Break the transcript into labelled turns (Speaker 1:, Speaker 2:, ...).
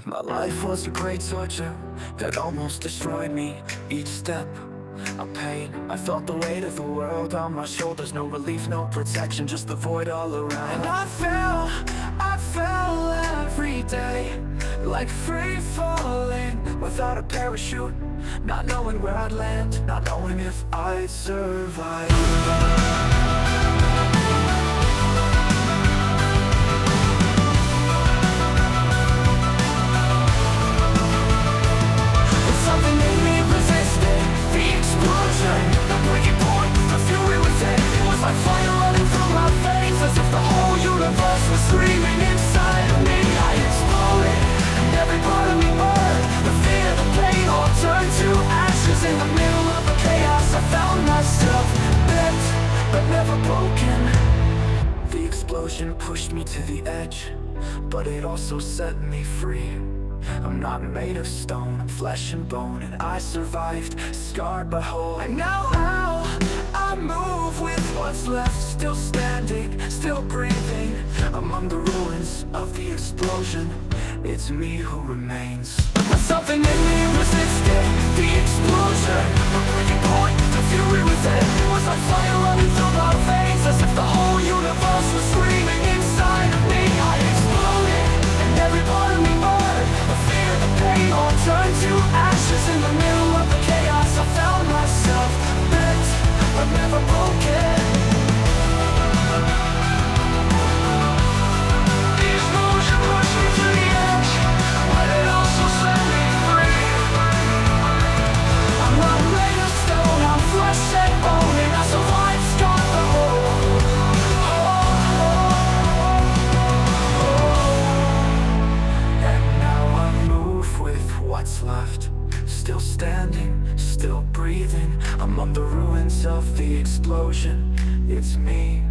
Speaker 1: My life was a great torture that almost destroyed me. Each step, a pain. I felt the weight of the world on my shoulders. No relief, no protection, just the void all around. And I fell every day, like free falling without a parachute. Not knowing where I'd land, not knowing if I'd survive. Screaming inside of me, I exploded, and every part of me burned. The fear, the pain, all turned to ashes. In the middle of the chaos, I found myself bent, but never broken. The explosion pushed me to the edge, but it also set me free. I'm not made of stone, I'm flesh and bone, and I survived, scarred but whole. And now how I move with what's left, still standing, still breathing among the ruins of the explosion. It's me who remains. Something in me resisted the explosion. The breaking point, the fury within was like fire running through my veins, as if the whole universe was screaming inside of me. I exploded, and every part of me burned. The fear, the pain, all turned to ashes. In the middle of the chaos, I found myself bent, but never broken. The explosion pushed me to the edge, but it also set me free. I'm not made of stone, I'm flesh and bone, and I survived, scarred the whole. And now I move with what's left, still standing, still breathing among the ruins of the explosion. It's me